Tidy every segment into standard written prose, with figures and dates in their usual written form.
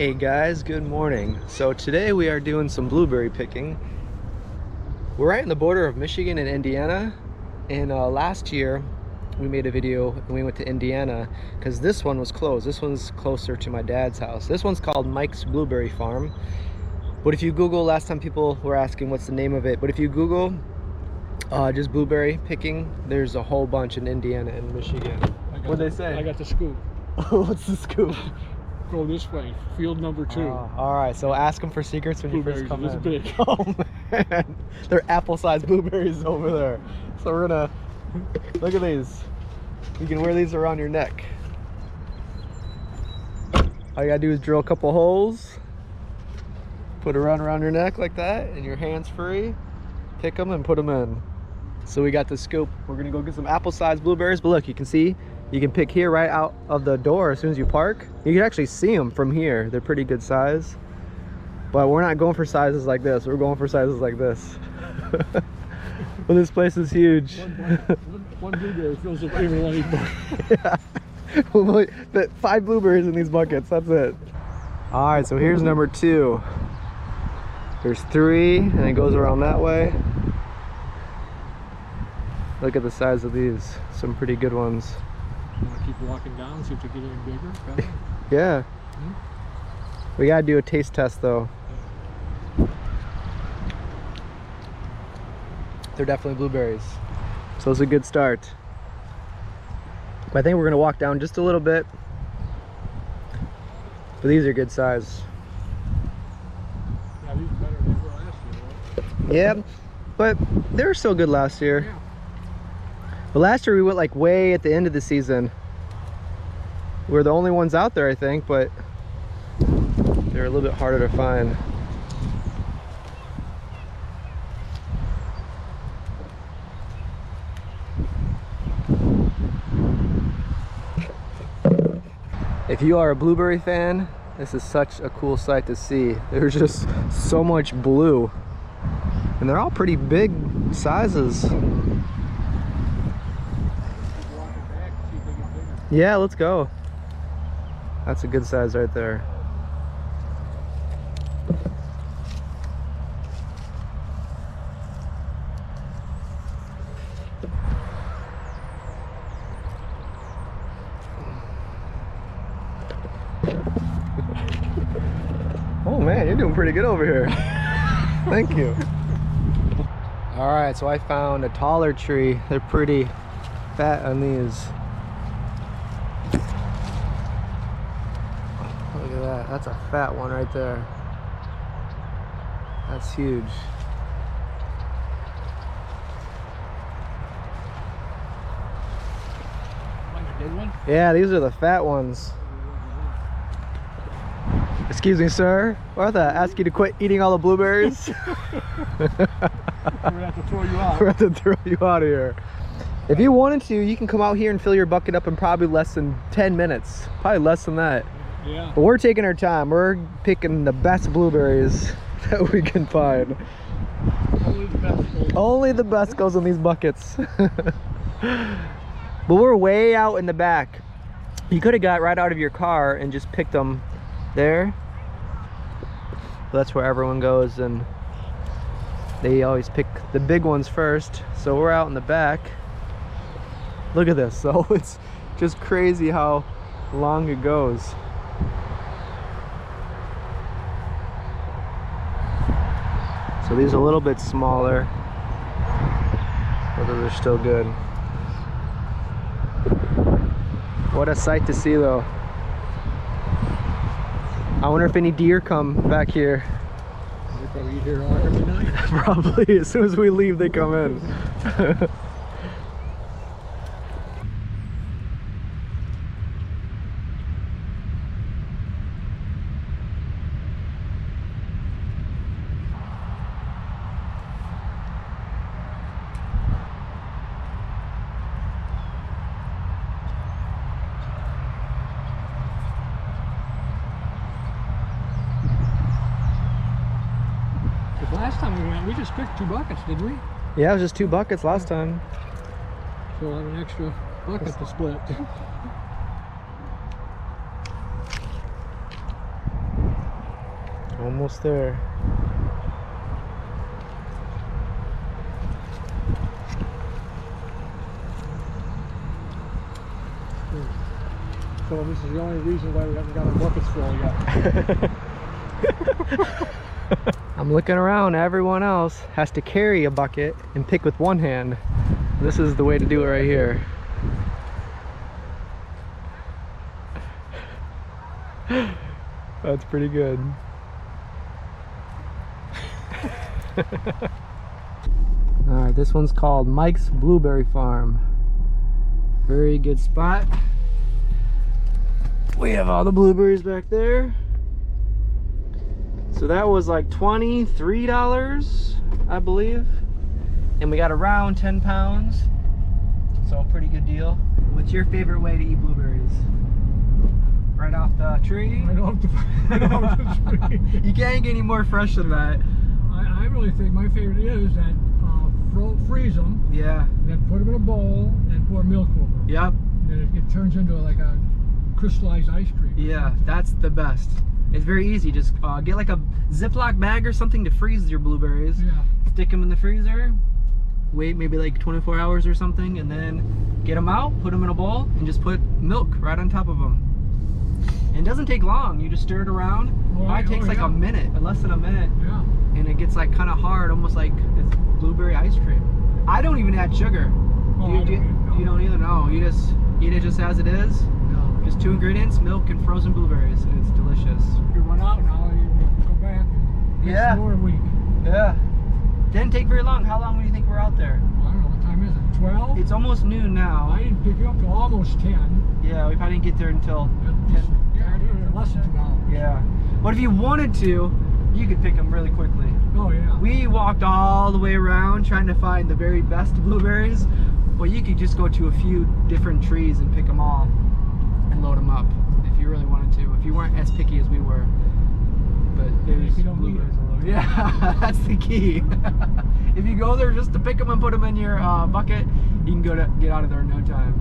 Hey guys, good morning. So today we are doing some blueberry picking. We're right in the border of Michigan and Indiana, and last year we made a video and we went to Indiana because this one was closed. This one's closer to my dad's house. This one's called Mike's Blueberry Farm, but if you Google, last time people were asking what's the name of it, but if you Google just blueberry picking, there's a whole bunch in Indiana and Michigan. What'd they say? I got the scoop. What's the scoop? Go this way, field number 2. All right, so ask them for secrets when you first come in. Big. Oh man, they're apple-sized blueberries over there. So we're gonna look at these. You can wear these around your neck. All you gotta do is drill a couple holes, put it around your neck like that, and your hands free. Pick them and put them in. So we got the scoop. We're gonna go get some apple-sized blueberries. But look, you can see. You can pick here right out of the door as soon as you park. You can actually see them from here. They're pretty good size. But we're not going for sizes like this. We're going for sizes like this. Well, this place is huge. One blueberry fills up every one of these buckets. Yeah. We'll put 5 blueberries in these buckets. That's it. All right, so here's number 2. There's 3, and it goes around that way. Look at the size of these. Some pretty good ones. You want to keep walking down, see if they get any bigger? Yeah. We gotta do a taste test though. They're definitely blueberries. So it's a good start. But I think we're gonna walk down just a little bit. But these are good size. Yeah, these are better than they were last year, right? Yeah, but they were still good last year. Yeah. But last year we went like way at the end of the season. We were the only ones out there, I think, but they're a little bit harder to find. If you are a blueberry fan, this is such a cool sight to see. There's just so much blue. And they're all pretty big sizes. Yeah, let's go. That's a good size right there. Oh man, you're doing pretty good over here. Thank you. All right, so I found a taller tree. They're pretty fat on these. Look at that. That's a fat one right there. That's huge. Like a big one? Yeah, these are the fat ones. Excuse me, sir. We're going to ask you to quit eating all the blueberries. We're going to have to throw you out. We're going to throw you out of here. If you wanted to, you can come out here and fill your bucket up in probably less than 10 minutes. Probably less than that. Yeah. But we're taking our time. We're picking the best blueberries that we can find. Only the best goes. Only the best goes in these buckets. But we're way out in the back. You could have got right out of your car and just picked them there. But that's where everyone goes, and they always pick the big ones first. So we're out in the back. Look at this. So it's just crazy how long it goes. So these are a little bit smaller, but those are still good. What a sight to see though. I wonder if any deer come back here. They probably eat here every night. Probably, as soon as we leave they come in. Last time we went, we just picked 2 buckets, didn't we? Yeah, it was just 2 buckets last time. So we'll have an extra bucket to split. Almost there. So this is the only reason why we haven't got our buckets full yet. I'm looking around. Everyone else has to carry a bucket and pick with one hand. This is the way to do it right here. That's pretty good. Alright, this one's called Mike's Blueberry Farm. Very good spot. We have all the blueberries back there. So that was like $23, I believe. And we got around 10 pounds. So a pretty good deal. What's your favorite way to eat blueberries? Right off the tree? Right off the tree. You can't get any more fresh than that. I really think my favorite is that freeze them. Yeah. Then put them in a bowl and pour milk over them. Yep. Then it turns into like a crystallized ice cream. Yeah, that's the best. It's very easy. Just get like a Ziploc bag or something to freeze your blueberries. Yeah. Stick them in the freezer. Wait maybe like 24 hours or something, and then get them out, put them in a bowl, and just put milk right on top of them. And it doesn't take long. You just stir it around. It takes like a minute, less than a minute. Yeah. And it gets like kind of hard, almost like it's blueberry ice cream. I don't even add sugar. You don't either? No, you just eat it just as it is. No. Just 2 ingredients, milk and frozen blueberries, and it's delicious. You run out now, you go back. Yeah. More a week. Yeah. Didn't take very long. How long do you think we're out there? I don't know, what time is it? 12? It's almost noon now. I didn't pick you up till almost 10. Yeah, we probably didn't get there until 10. Yeah, less than 2 hours. Yeah. But if you wanted to, you could pick them really quickly. Oh yeah. We walked all the way around trying to find the very best blueberries. Well, you could just go to a few different trees and pick them all and load them up if you really wanted to. If you weren't as picky as we were. But there's you don't blueberries all over. Yeah, that's the key. If you go there just to pick them and put them in your bucket, you can get out of there in no time.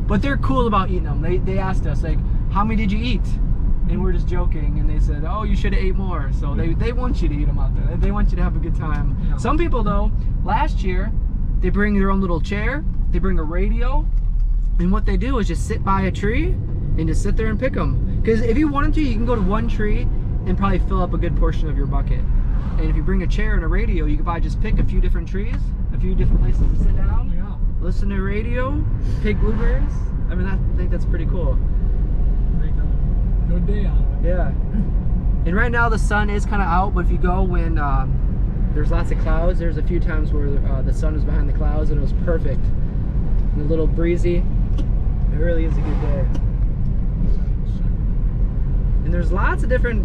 But they're cool about eating them. They asked us, like, how many did you eat? And we're just joking, and they said, oh, you should have ate more. So they want you to eat them out there. They want you to have a good time. Yeah. Some people, though, last year, they bring their own little chair, they bring a radio, and what they do is just sit by a tree and just sit there and pick them. Because if you wanted to, you can go to one tree and probably fill up a good portion of your bucket. And if you bring a chair and a radio, you could probably just pick a few different trees, a few different places to sit down, listen to radio, pick blueberries. I mean, I think that's pretty cool. Good day out of it. Yeah. And right now the sun is kind of out, but if you go when there's lots of clouds, there's a few times where the sun was behind the clouds and it was perfect. And a little breezy. It really is a good day. And there's lots of different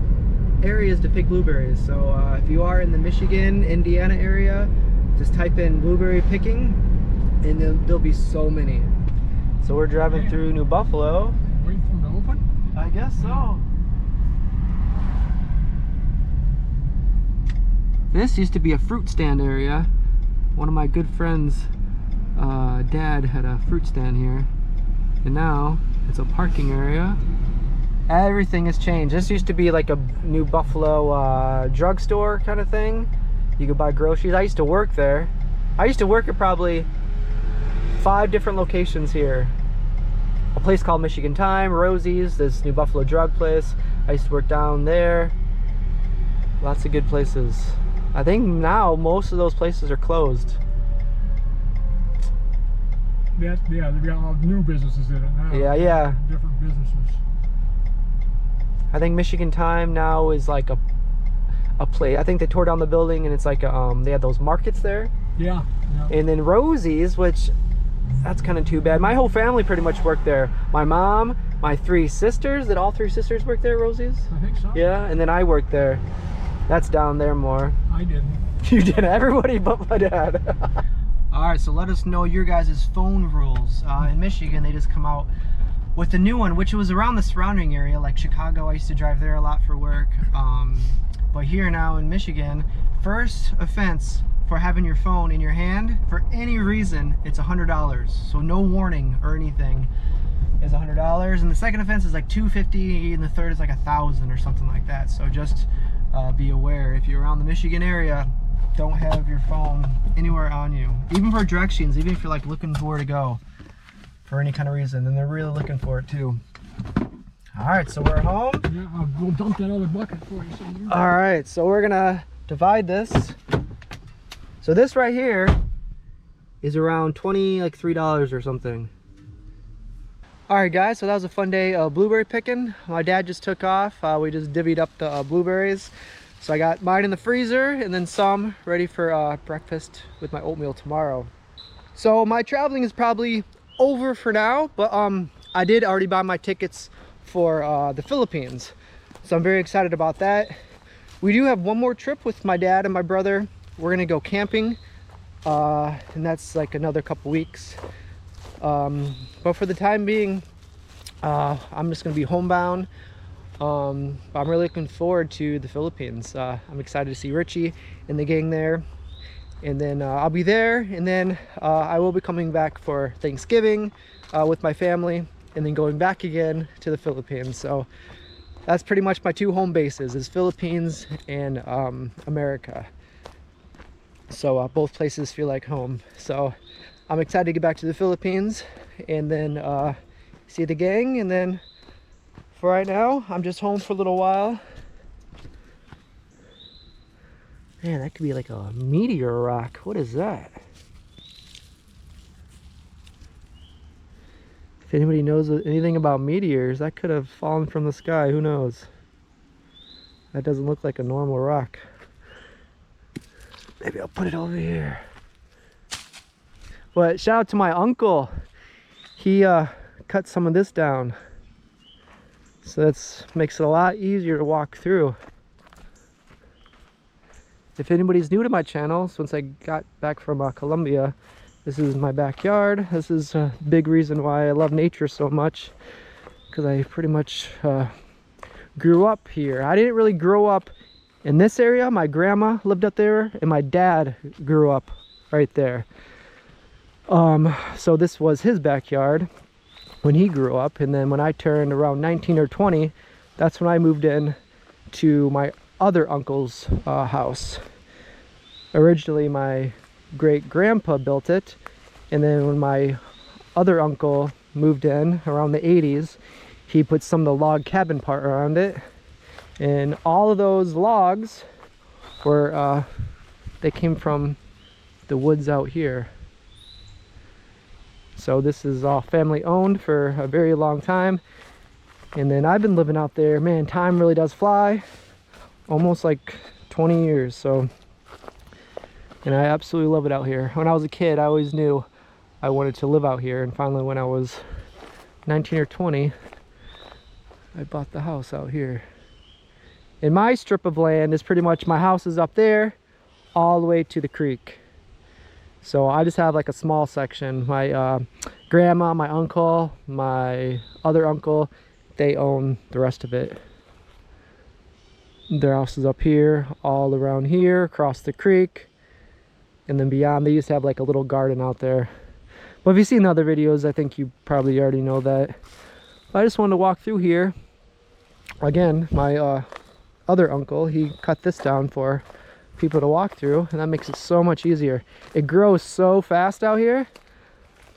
areas to pick blueberries. So if you are in the Michigan, Indiana area, just type in blueberry picking and there'll be so many. So we're driving through New Buffalo. Waiting for them to open? I guess so. This used to be a fruit stand area. One of my good friends' dad had a fruit stand here. And now it's a parking area. Everything has changed. This used to be like a New Buffalo drugstore kind of thing. You could buy groceries. I used to work there. I used to work at probably 5 different locations here. A place called Michigan Time, Rosie's, this New Buffalo drug place. I used to work down there. Lots of good places. I think now most of those places are closed. Yeah, they've got all new businesses in it now. Yeah. Different businesses. I think Michigan Time now is like a place. I think they tore down the building and it's like they had those markets there. Yeah. And then Rosie's, which that's kind of too bad. My whole family pretty much worked there. My mom, my 3 sisters. Did all 3 sisters work there at Rosie's? I think so. Yeah, and then I worked there. That's down there more. I didn't. You did. Everybody but my dad. All right, so let us know your guys' phone rules. In Michigan, they just come out with the new one, which was around the surrounding area, like Chicago. I used to drive there a lot for work. But here now in Michigan, first offense for having your phone in your hand for any reason, it's $100. So no warning or anything is $100. And the second offense is like $250, and the third is like $1,000 or something like that. So just be aware. If you're around the Michigan area, don't have your phone anywhere on you. Even for directions, even if you're like looking for where to go for any kind of reason, and they're really looking for it too. All right, so we're home. Yeah, I'll go dump that other bucket for you somewhere. All right, so we're gonna divide this. So this right here is around $23 or something. All right, guys, so that was a fun day of blueberry picking. My dad just took off. We just divvied up the blueberries. So I got mine in the freezer and then some ready for breakfast with my oatmeal tomorrow. So my traveling is probably over for now, but I did already buy my tickets for the Philippines. So I'm very excited about that. We do have one more trip with my dad and my brother. We're gonna go camping, and that's like another couple weeks. But for the time being, I'm just gonna be homebound. I'm really looking forward to the Philippines. I'm excited to see Richie and the gang there, and then I'll be there, and then I will be coming back for Thanksgiving with my family, and then going back again to the Philippines. So that's pretty much my two home bases, is Philippines and America. So both places feel like home. So I'm excited to get back to the Philippines and then see the gang. And then for right now, I'm just home for a little while. Man, that could be like a meteor rock. What is that? If anybody knows anything about meteors, that could have fallen from the sky. Who knows? That doesn't look like a normal rock. Maybe I'll put it over here. But shout out to my uncle. He cut some of this down. So that makes it a lot easier to walk through. If anybody's new to my channel, since I got back from Colombia, this is my backyard. This is a big reason why I love nature so much, because I pretty much grew up here. I didn't really grow up in this area. My grandma lived up there, and my dad grew up right there. So this was his backyard when he grew up, and then when I turned around 19 or 20, that's when I moved in to my other uncle's house. Originally my great grandpa built it, and then when my other uncle moved in around the 80s, he put some of the log cabin part around it, and all of those logs were they came from the woods out here. So this is all family owned for a very long time, and then I've been living out there. Man, time really does fly. Almost like 20 years. So, and I absolutely love it out here. When I was a kid, I always knew I wanted to live out here, and finally when I was 19 or 20, I bought the house out here. And my strip of land is pretty much, my house is up there all the way to the creek. So I just have like a small section. My grandma, my uncle, my other uncle, they own the rest of it. Their house is up here, all around here, across the creek, and then beyond. They used to have like a little garden out there. But if you've seen other videos, I think you probably already know that. I just wanted to walk through here. Again, my other uncle, he cut this down for people to walk through, and that makes it so much easier. It grows so fast out here.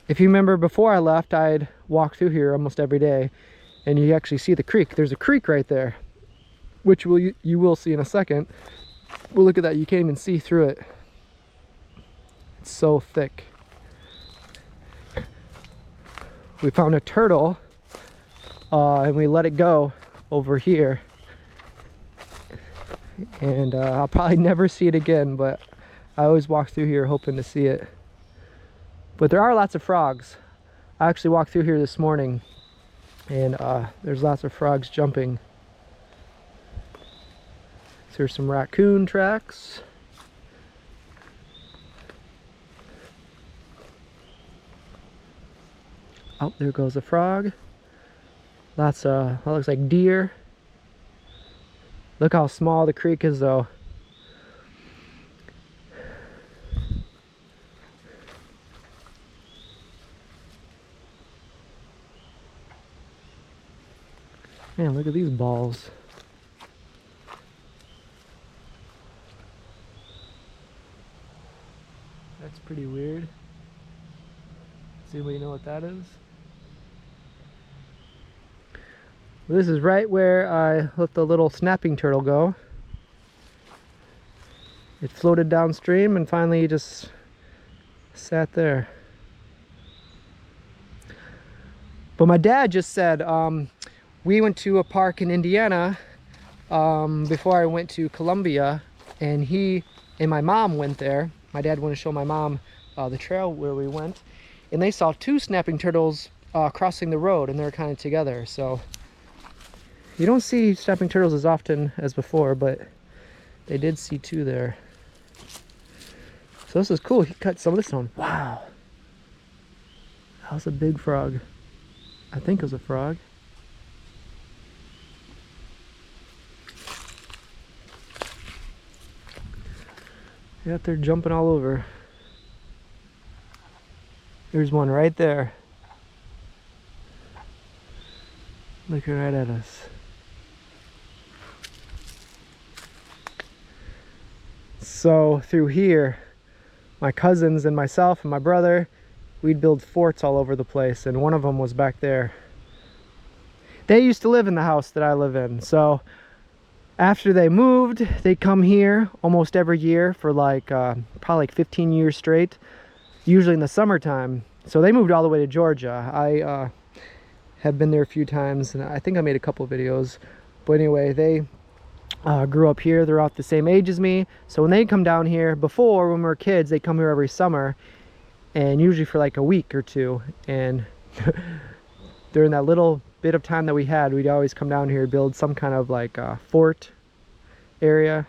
If you remember, before I left, I'd walk through here almost every day, and you actually see the creek. There's a creek right there, which you will see in a second. Well, look at that, you can't even see through it. It's so thick. We found a turtle, and we let it go over here. And I'll probably never see it again, but I always walk through here hoping to see it. But there are lots of frogs. I actually walked through here this morning, and there's lots of frogs jumping. So there's some raccoon tracks. Oh, there goes a frog. Lots of, that looks like deer. Look how small the creek is though. Man, look at these balls. That's pretty weird. Does anybody know what that is? Well, this is right where I let the little snapping turtle go. It floated downstream and finally just sat there. But my dad just said, we went to a park in Indiana before I went to Columbia, and he and my mom went there. My dad wanted to show my mom the trail where we went, and they saw two snapping turtles crossing the road, and they're kind of together. So you don't see snapping turtles as often as before, but they did see two there. So this is cool. He cut some of this on. Wow. That was a big frog. I think it was a frog. Yep, they're jumping all over. There's one right there. Looking right at us. So through here, my cousins and myself and my brother, we'd build forts all over the place, and one of them was back there. They used to live in the house that I live in, so after they moved, they'd come here almost every year for like probably like 15 years straight, usually in the summertime. So they moved all the way to Georgia. I have been there a few times, and I think I made a couple videos. But anyway, they grew up here. They're about the same age as me. So when they come down here, before when we were kids, they come here every summer, and usually for like a week or two. And during that little bit of time that we had, we'd always come down here, build some kind of like fort area.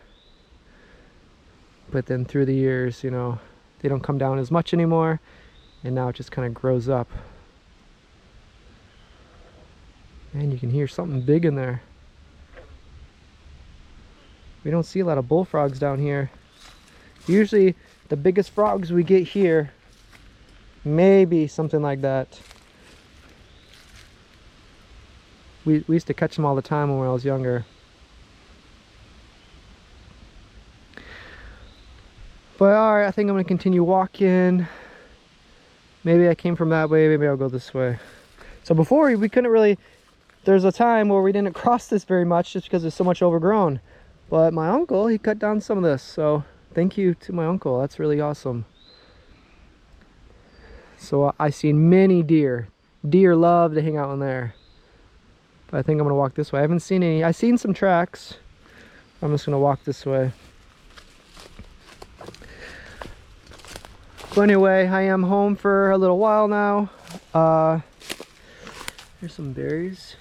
But then through the years, you know, they don't come down as much anymore, and now it just kind of grows up. And you can hear something big in there. We don't see a lot of bullfrogs down here. Usually the biggest frogs we get here, maybe something like that. We used to catch them all the time when I was younger. But alright, I think I'm going to continue walking. Maybe I came from that way, maybe I'll go this way. So before we couldn't really, there's a time where we didn't cross this very much just because it's so much overgrown. But my uncle, he cut down some of this, so thank you to my uncle. That's really awesome. So I've seen many deer. Deer love to hang out in there. But I think I'm gonna walk this way. I haven't seen any. I've seen some tracks. I'm just gonna walk this way. But anyway, I am home for a little while now. Here's some berries.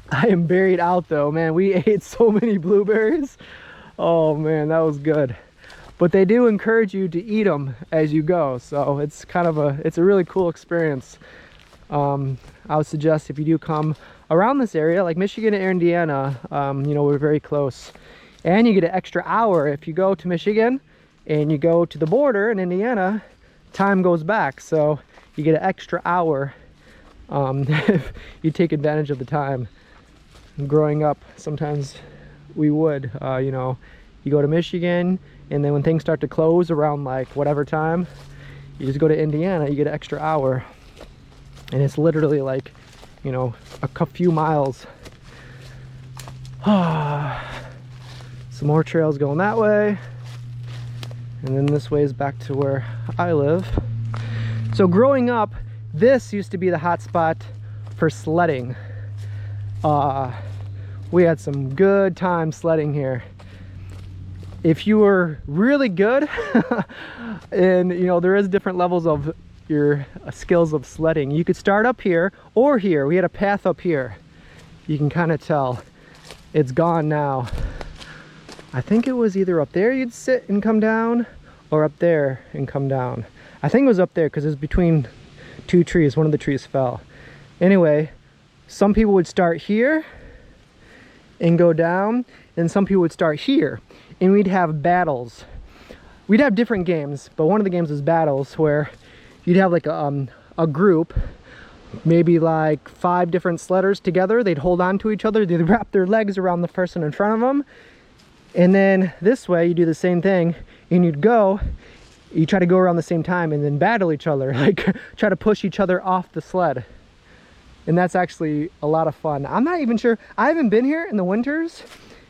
I am buried out though, man. We ate so many blueberries. Oh man, that was good. But they do encourage you to eat them as you go, so it's kind of a really cool experience. I would suggest if you do come around this area, like Michigan and Indiana, you know, we're very close. And you get an extra hour if you go to Michigan and you go to the border in Indiana, time goes back. So you get an extra hour if you take advantage of the time. Growing up, sometimes we would, you know, you go to Michigan, and then when things start to close around like whatever time, you just go to Indiana, you get an extra hour. And it's literally like, you know, a few miles. Some more trails going that way. And then this way is back to where I live. So growing up, this used to be the hot spot for sledding. We had some good time sledding here. If you were really good, and you know, there is different levels of your skills of sledding. You could start up here or here. We had a path up here. You can kind of tell. It's gone now. I think it was either up there you'd sit and come down, or up there and come down. I think it was up there because it was between two trees. One of the trees fell. Anyway, some people would start here and go down, and some people would start here, and we'd have battles. We'd have different games, but one of the games was battles, where you'd have like a group, maybe like 5 different sledders together. They'd hold on to each other, they'd wrap their legs around the person in front of them, and then this way you do the same thing, and you'd go you try to go around the same time and then battle each other, like try to push each other off the sled. And that's actually a lot of fun. I'm not even sure, I haven't been here in the winters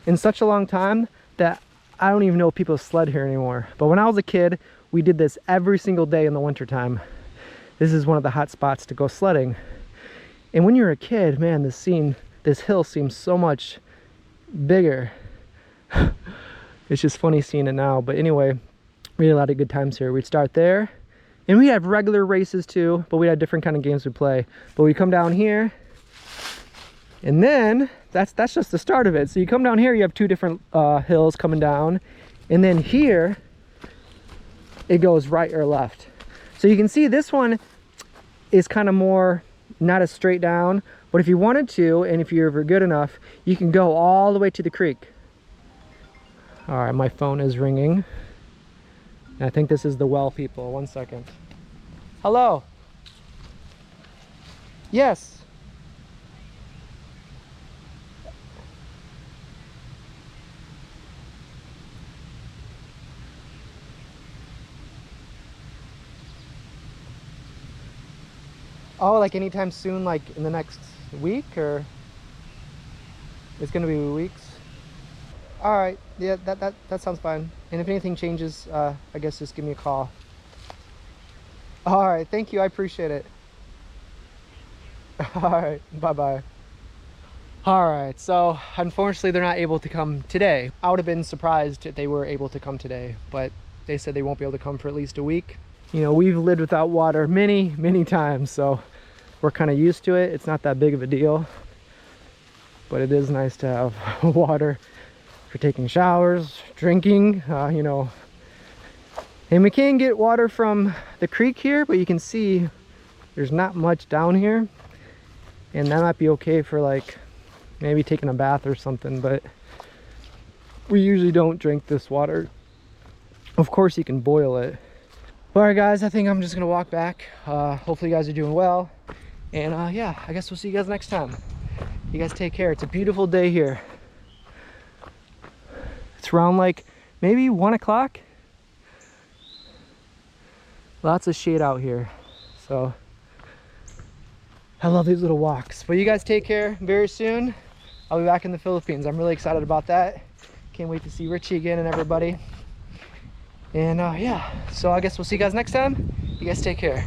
in such a long time that I don't even know if people sled here anymore. But when I was a kid, we did this every single day in the wintertime. This is one of the hot spots to go sledding. And when you're a kid, man, this hill seems so much bigger. It's just funny seeing it now. But anyway, we had a lot of good times here. We'd start there, and we have regular races too, but we had different kind of games we play. But we come down here, and then that's just the start of it. So you come down here, you have two different hills coming down, and then here it goes right or left. So you can see this one is kind of more not as straight down, but if you wanted to, and if you're ever good enough, you can go all the way to the creek. All right, my phone is ringing. I think this is the well people. 1 second. Hello. Yes. Oh, like anytime soon, like in the next week, or it's gonna be weeks? All right, yeah, that sounds fine. And if anything changes, I guess just give me a call. All right, thank you, I appreciate it. All right, bye-bye. All right, so unfortunately they're not able to come today. I would have been surprised if they were able to come today, but they said they won't be able to come for at least a week. You know, we've lived without water many, many times, so we're kind of used to it. It's not that big of a deal, but it is nice to have water for taking showers, drinking, you know. And we can get water from the creek here, but you can see there's not much down here. And that might be okay for like maybe taking a bath or something, but we usually don't drink this water. Of course you can boil it. All right guys, I think I'm just gonna walk back. Hopefully you guys are doing well. And yeah, I guess we'll see you guys next time. You guys take care. It's a beautiful day here. It's around like maybe 1 o'clock. Lots of shade out here. So I love these little walks. But you guys take care. Very soon I'll be back in the Philippines. I'm really excited about that. Can't wait to see Richie again and everybody. And yeah, so I guess we'll see you guys next time. You guys take care.